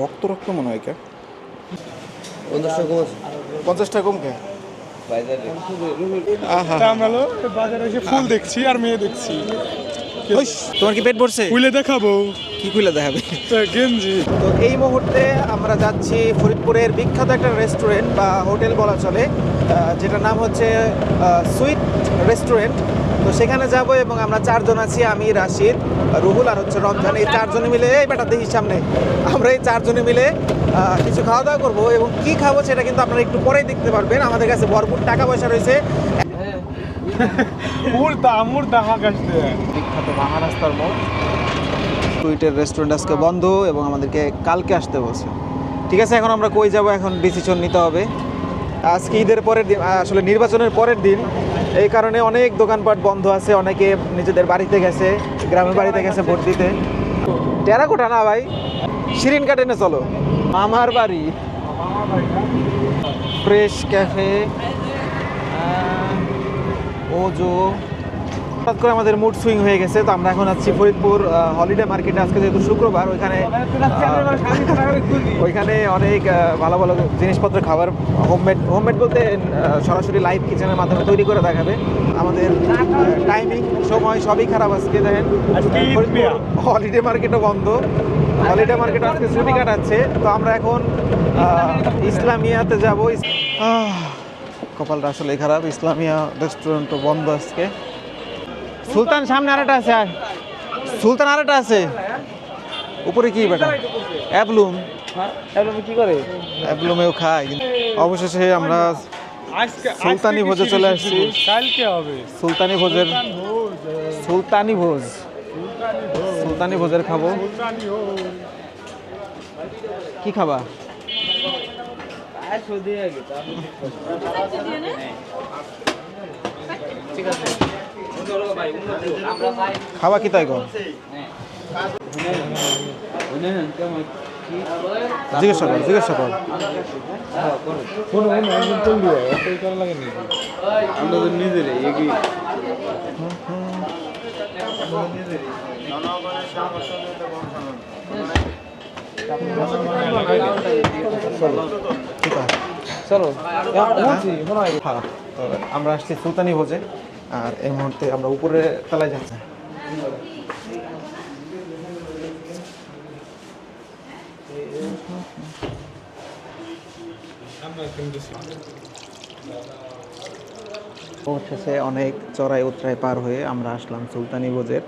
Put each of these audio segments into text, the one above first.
রক্ত রক্ত মনে হয় কে 50 টাকা কম কে আমরা বাজারে এসে ফুল দেখছি আর মেয়ে দেখছি। তোমার কি পেট ভরছে? খুলে দেখাবো। কি খুলে দেখাবে? গেঞ্জি। তো এই মুহূর্তে আমরা যাচ্ছি ফরিদপুরের বিখ্যাত একটা রেস্টুরেন্ট বা হোটেল বলা চলে, যেটার নাম হচ্ছে সুইট রেস্টুরেন্ট। তো সেখানে যাব এবং আমরা 4 জন আছি, আমি, রাশিদ, রুহুল আর হচ্ছে রমজান। এই 4 জনে মিলে এই বেটা দেখি সামনে আমরা এই 4 জনে মিলে কিছু খাওয়া দাওয়া করবো এবং কি খাবো সেটা কিন্তু আপনারা একটু পরেই দেখতে পারবেন। আমাদের কাছে ভরপুর টাকা পয়সা রয়েছে। বিখ্যাত মহারাস্তার মোড় সুইটের রেস্টুরেন্ট আজকে বন্ধ এবং আমাদেরকে কালকে আসতে বলছে। ঠিক আছে, এখন আমরা কই যাব, এখন ডিসিশন নিতে হবে। আজকে ঈদের পরের দিন, আসলে নির্বাচনের পরের দিন, এই কারণে অনেক দোকানপাট বন্ধ আছে। অনেকে নিজেদের বাড়িতে গেছে, গ্রামের বাড়িতে গেছে ভোট দিতে। টেরাকোটা না ভাই, শিরিন কাটেনে চলো মামার বাড়ি। ফ্রেশ ক্যাফে, ওজো। হঠাৎ করে আমাদের মুড সুইং হয়ে গেছে, তো আমরা এখন আছি ফরিদপুর হলিডে মার্কেটে। আজকে যেহেতু শুক্রবার, ওইখানে অনেক ভালো ভালো জিনিসপত্র, খাবার হোমমেড বলতে সরাসরি লাইভ কিচেনের মাধ্যমে তৈরি করে দেখাবে। আমাদের টাইমিং সময় সবই খারাপ। আজকে দেখেন হলিডে মার্কেটও বন্ধ, হলিডে মার্কেট আজকে ছুটি কাটাচ্ছে। তো আমরা এখন ইসলামিয়াতে যাব। কপালটা আসলে খারাপ, ইসলামিয়া রেস্টুরেন্টও বন্ধ আজকে। সুলতান সামনে আরেকটা আছে, আর সুলতান আরেকটা আছে উপরে। কি বেটা অ্যাবলুম, কি করে অ্যাবলুমেও খায়। অবশেষে আমরা সুলতানি ভোজে চলে আসছি। কালকে হবে সুলতানি ভোজের সুলতানি ভোজের খাবো। কি খাবা? খাবা কি তাই গো? জিজ্ঞাসা কর। চলো আমরা আসছি সুলতানি ভোজে, আর এই মুহূর্তে আমরা উপরে তলায় যাচ্ছি। অবশেষে অনেক চড়াই উতরাই পার হয়ে আমরা আসলাম সুলতানি ভোজের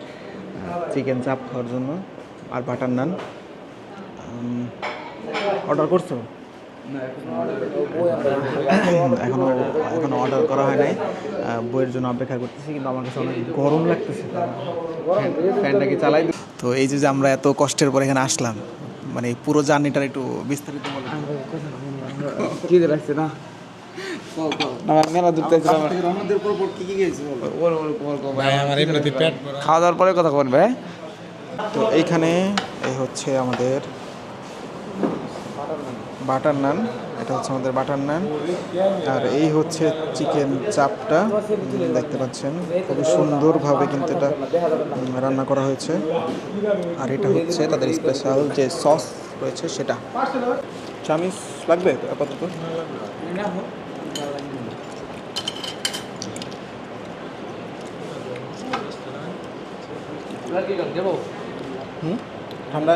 চিকেন চাপ খাওয়ার জন্য আর বাটার নান। অর্ডার করছো? এখনো অর্ডার করা হয় নাই, বইয়ের জন্য অপেক্ষা করতেছি। কিন্তু আমার কাছে অনেক গরম লাগতেছে, ফ্যানটাকে চালাই। তো এই যে আমরা এত কষ্টের পর এখানে আসলাম, মানে পুরো জার্নিটার একটু বিস্তারিত বলে। খাওয়া দাওয়ার পরে কথা বলবে। তো এইখানে এই হচ্ছে আমাদের বাটার নান, এটা হচ্ছে আমাদের বাটার নান। আর এই হচ্ছে চিকেন চাপটা, দেখতে পাচ্ছেন খুবই সুন্দরভাবে কিন্তু এটা রান্না করা হয়েছে। আর এটা হচ্ছে তাদের স্পেশাল যে সস রয়েছে সেটা। চামিচ লাগবে আপাতত? ঠান্ডা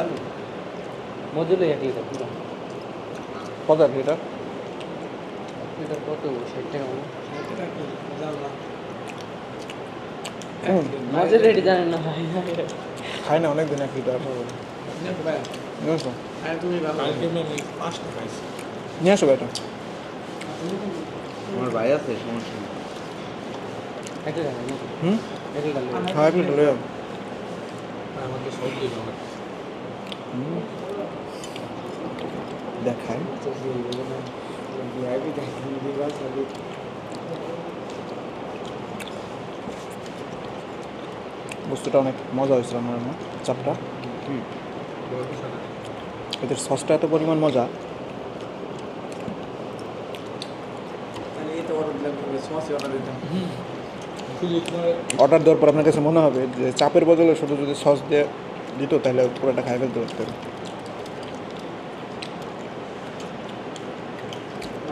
মজুরি কত লিটার? কত 60 টাকা মজুরি রেডি জানেন না ভাই, খাই না অনেক দিন 1 লিটার। নিয়ে আসো এটা। আমার ভাই আছে, সমস্যা নেই। হ্যাঁ 1 লিটার দেখায়। বস্তুটা অনেক মজা হয়েছিল আমার চাপটা। এদের সসটা এত পরিমাণ মজা। অর্ডার দেওয়ার পর আপনার কাছে মনে হবে যে চাপের বদলে শুধু যদি সস দিয়ে দিত তাহলে পুরোটা খাই ফেলতে পারতেন।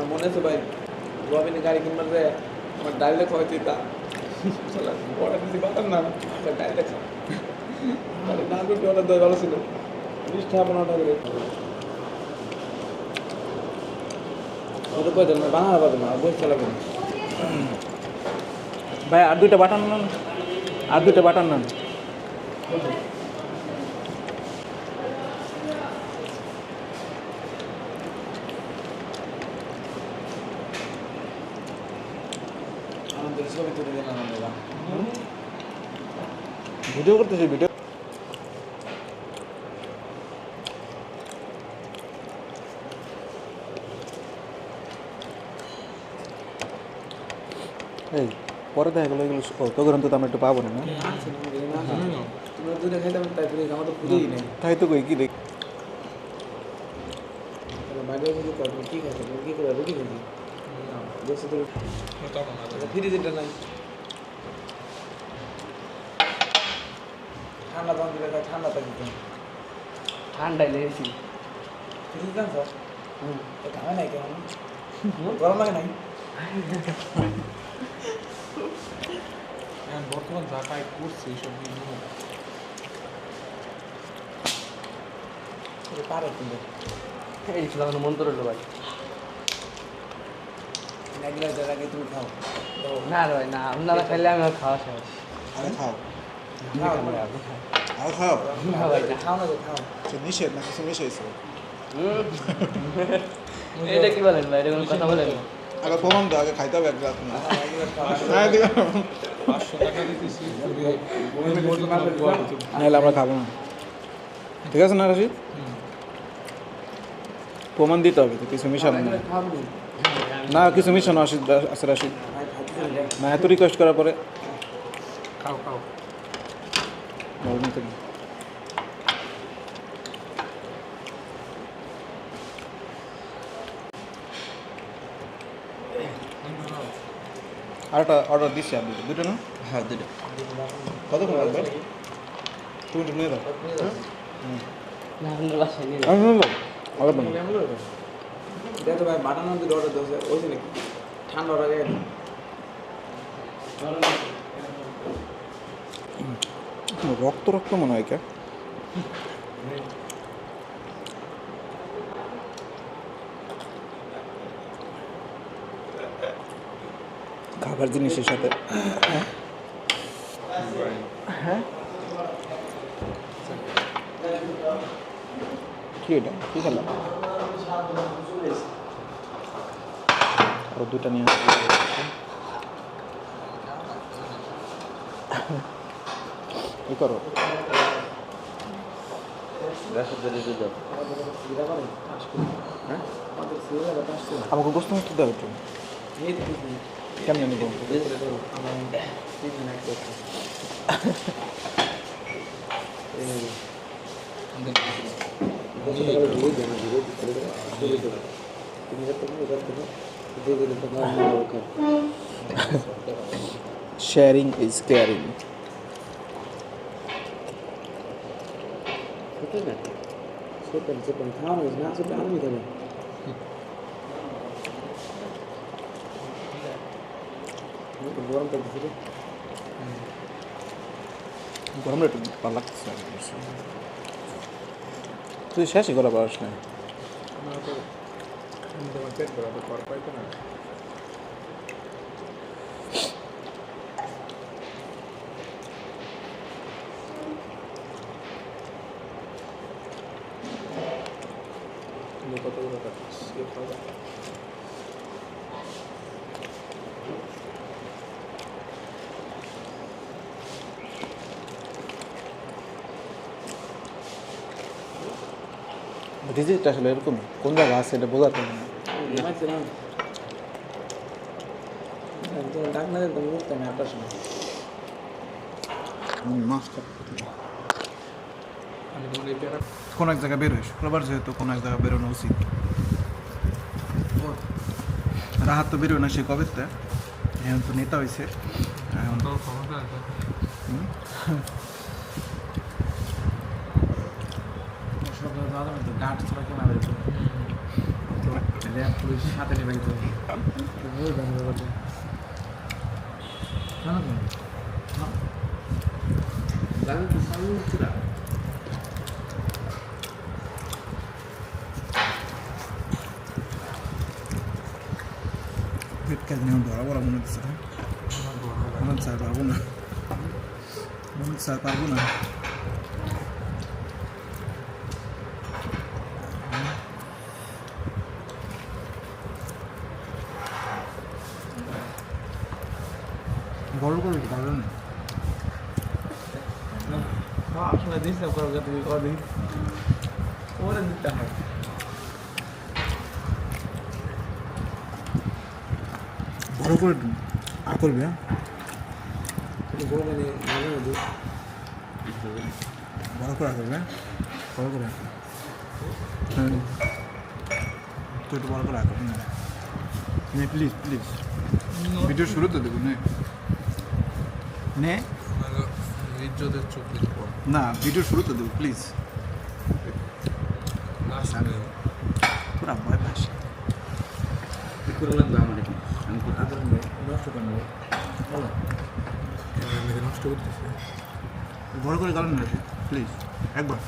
আমার মনে আছে ভাই রবিনে গাড়ি কিনবার যে আমার ডাইলে খাওয়া চিতা অর্ডার দিতে পারতাম না ডাইলে খাওয়া না করতে অর্ডার দেওয়া ভালো ছিল 20 টাকা অর্ডার করে ওটা কই দেন বানানো পারবে না বই চালাবে না ভাই আর দুইটা বাটান নেন, আর দুইটা বাটান নেন। আমাদের ছবি তুলে দিলাম আমরা ভিডিও করতেছি ভিডিও। এই পরে দেখা গেলো এগুলো তখন তো আমরা একটু পাবো না। তোমরা দুটো খাইতাম তাই করে আমার তো পুজোই নেই তাই তো কই কি দেখ বাইরে যদি করবো কি খাইতে কি করে রুটি খাইছি দেখছি তো ফ্রিজেরটা নাই ঠান্ডা তখন দিলে ঠান্ডা থাকি ঠান্ডায় লেগেছি। ফ্রিজ দেন স্যার ঘামে নাই কেমন গরম লাগে নাই বর্তমান যা পাই করছে এইসব পারে কিন্তু এই ছিল আমার মন তোর ভাই। ম্যাগি রাজার আগে তুমি খাও না রে ভাই না, আপনারা খাইলে আমি আর খাওয়া শেষ। আরে খাও, খাও আর খাও। না ভাই না। খাও না তো খাও নিষেধ না কিছু মিশাইছে। এটা কি বলেন ভাই, এটা কোনো কথা বলেন না। আগে প্রমাণ দাও, আগে খাইতে হবে এক গ্লাস না। নাহলে আমরা খাবো না, ঠিক আছে না রাশিদ? প্রমাণ দিতে হবে তো, কিছু মিশানো না। না কিছু মিশানো আছে রাশিদ না, এত রিকোয়েস্ট করার পরে খাও খাও বলবেন তো। আরেকটা অর্ডার দিচ্ছি আপনি দুটো না? হ্যাঁ দুটো। কতক্ষণ লাগবে? তুমি একটু নিয়ে দাও। না আপনার বাসায় নিয়ে আমি নেবো অর্ডার দেবো। দেখো ভাই বাটানোর যদি অর্ডার দেওয়া ওইছে নাকি ঠান্ডা অর্ডার গেছে রক্ত রক্ত মনে হয় কে খাবার জিনিসের সাথে। হ্যাঁ কি এটা কি খেলাম? আরো দুটা নিয়ে কি করো? আমাকে গোস্ত মিষ্টি দাও একটু। কেমন নিব? Sharing is caring. খাওয়ানো না সেটা আমি খাবো গরম করতেছিল গরমটা একটু ভালো লাগতেছে। তুই শেষই করা পারিস না। তোমার পেট ভরা তো পর পাইতো না কতগুলো খাওয়া রিজিট আসলে এরকম কোন জায়গা আছে এটা বোঝাতে হবে না। ঘুমাইছিলাম ডাক না দিতাম উঠতাম না আপনার সময় কোন এক জায়গায় বেরোয় শুক্রবার, যেহেতু কোন এক জায়গায় বেরোনো উচিত। রাহাত তো বেরোয় না সে কবে, এখন তো নেতা হয়েছে। এখন গাঁট ছাড়া কেনা বেরোতো সাথে নিয়ে বাইতে পেট কাজ নিয়ে বড় বড় মনে হচ্ছে মনে হচ্ছে আর পারবো না মনে হচ্ছে আর পারবো না বড় করে ভালো না আসলে ডিস্টার্ব করার কথা কদিন ওরে দিতে হয় বড় করে আর করবে হ্যাঁ বড় মানে বড় করে করবে বড় করে হ্যাঁ তো একটু বড় করে রাখো নে প্লিজ প্লিজ ভিডিও শুরু তো দেখুন নে ইজ্জতের চোখ না ভিডিও শুরু তো দেবো প্লিজ পুরা ভয় পাস করে লাগবে আমার এখন আমি কোথাও নষ্ট করে নেবো নষ্ট করতেছে বড় করে গালেন না প্লিজ একবার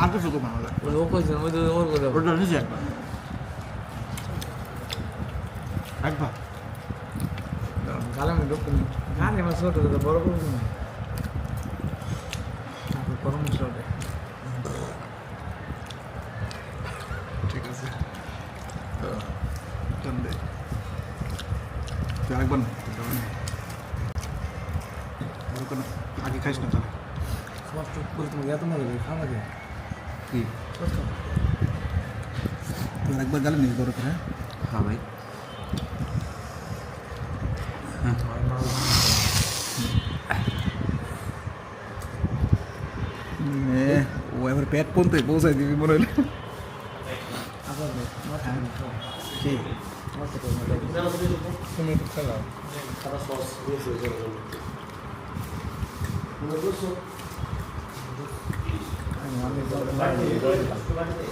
আর কিছু করবো না ও কইছেন ওই ওর কথা ওটা নিচে একবার একবার গালে আমি ঢুকতে নেই গালে আমার ছোট বড় করবো না পরামর্শ হবে ঠিক আছে টান দে তুই আরেকবার না বড় করে আগে খাইস না তাহলে কষ্ট করে তুমি এত মজা করে খাওয়া যায় কি তুই একবার গালে নিস বড় করে হ্যাঁ ভাই ও এবার পেট পর্যন্ত পৌঁছাই দিবি মনে হলে কি তুমি একটু খেলাও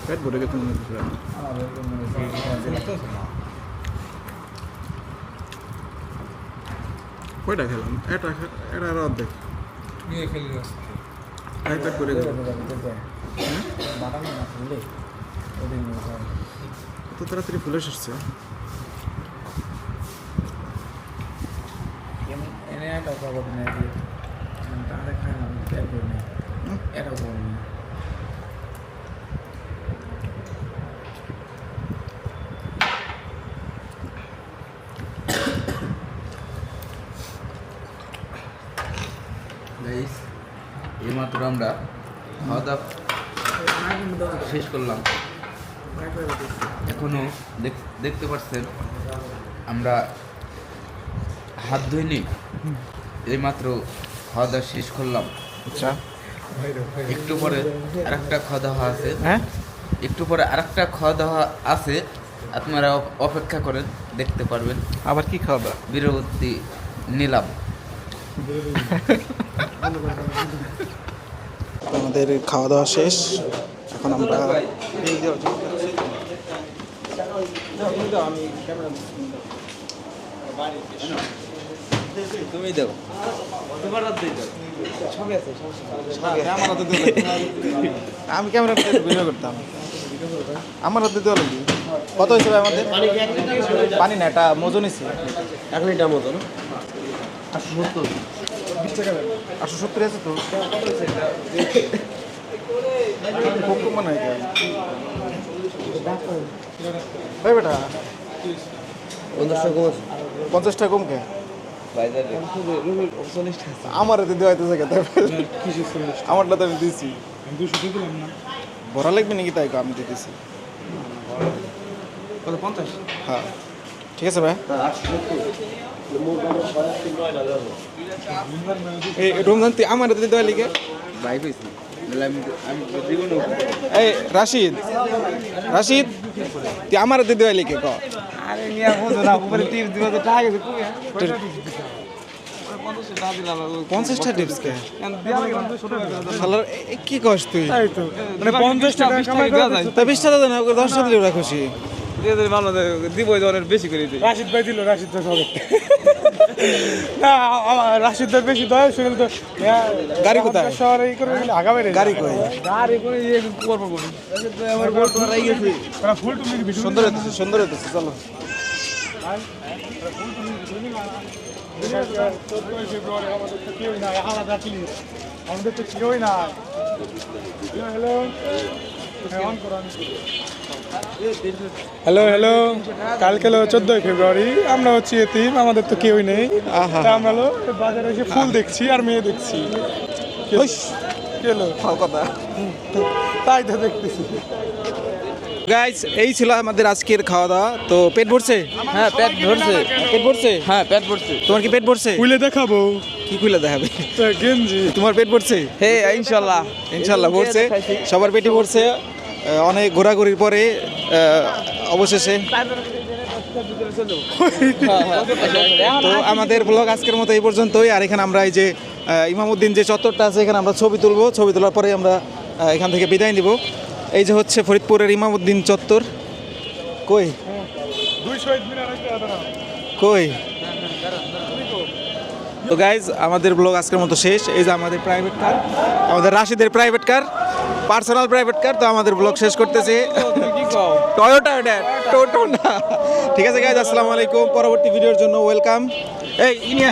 পেট ভরে গেছে মনে হচ্ছে কয়টা খেলাম এটা এটা আর অর্ধেক নিয়ে খেলি এক পেট ভরে গেল তো তাড়াতাড়ি ফুলে এসেছে এনে একটা খবর নেই তাহলে খাই না পেট করে নেই এটা খবর নেই গাইস এইমাত্র আমরা খাওয়া দাওয়া শেষ করলাম এখনো দেখতে পাচ্ছেন আমরা হাত ধুইনি এইমাত্র খাওয়া দাওয়া শেষ করলাম আচ্ছা একটু পরে আরেকটা খাওয়া দাওয়া আছে হ্যাঁ একটু পরে আরেকটা খাওয়া দাওয়া আছে আপনারা অপেক্ষা করেন দেখতে পারবেন আবার কি খাওয়া দাওয়া বিরতি নিলাম আমাদের খাওয়া দাওয়া শেষ এখন আমরা তুমি দেখো তোমার রাত দিয়ে আমি ক্যামেরা ভিডিও করতাম আমার হাতে দেওয়া লাগবে কত হয়েছে ভাই আমাদের পানি না এটা মজু নিছি 1 লিটার মতো না 870 আছে তো খুব কম মনে হয় ভাই বেটা 50 টাকা কম কে আমার হাতে দেওয়া হইতেছে কে আমারটা তো আমি দিয়েছি আমি 200 দিয়ে দিলাম না ভরা লাগবে নাকি তাই আমি দিয়ে দিয়েছি কত 50 হ্যাঁ ঠিক আছে ভাই এই রমজান তুই আমার হাতে দেওয়া লিখে ভাই কইছি আমি জীবনে এই রাশিদ রাশিদ তুই আমার হাতে দেওয়া লিখে ক আরে মিয়া বুঝো না উপরে টিপ দিবা তো টাকা গেছে কই 50 টাকা দিলাম 50টা টিপস কে দিয়া লাগে 200 টাকা শালার কি কস তুই মানে 50 টাকা কামাই দেওয়া যায় তা 20 টাকা দেন ওকে 10 টাকা দিলে ওরা খুশি দিব অনেক বেশি করে দিই। রাশিদ ভাই দিল, রাশিদ ভাই হবে না রাশিদ ভাই বেশি দয়া শুনে তো গাড়ি কোথায়? শহরে এই করে গেলে আগা বেড়ে গাড়ি কই? গাড়ি করে ইয়ে করবো কোন আমার গোল তোরাই গেছে। ফুল টুমি ভিডিও সুন্দর হইতেছে, সুন্দর হইতেছে, চলো। 14 ফেব্রুয়ারি আমাদের তো কেউই নাই, আলাদা প্লিজ, আমাদের তো কেউই নাই। হ্যালো হ্যালো হ্যালো, কালকে হলো 14 ফেব্রুয়ারি, আমরা হচ্ছি এতিম, আমাদের তো কেউই নেই। তা আমরা হলো বাজারে এসে ফুল দেখছি আর মেয়ে দেখছি। কেলো কথা। তাই তো দেখতেছি। গাইস, এই ছিল আমাদের আজকের খাওয়া দাওয়া। তো পেট ভরছে? হ্যাঁ পেট ভরছে, পেট ভরছে? হ্যাঁ পেট ভরছে। তোমার কি পেট ভরছে? খুলে দেখাবো কি খুলে দেখাবে? গেঞ্জি। তোমার পেট ভরছে? হে ইনশাল্লাহ ইনশাল্লাহ ভরছে, সবার পেটে ভরছে। অনেক ঘোরাঘুরির পরে অবশেষে তো আমাদের ব্লগ আজকের মতো এই পর্যন্তই। আর এখানে আমরা এই যে ইমামউদ্দিন যে চত্বরটা আছে, এখানে আমরা ছবি তুলবো। ছবি তোলার পরে আমরা এখান থেকে বিদায় নিব। এই যে হচ্ছে ফরিদপুরের ইমামউদ্দিন চত্বর। কই 2 শহীদ মিনার কই? তো গাইজ, আমাদের ব্লগ আজকের মতো শেষ। এই যে আমাদের প্রাইভেট কার, আমাদের রাশিদের private car, personal private car. তো আমাদের ব্লগ শেষ করতেছে টয়োটা, এটা টোটো না। ঠিক আছে গাইজ, আসসালামু আলাইকুম। পরবর্তী ভিডিওর জন্য ওয়েলকাম। এই ইনিয়া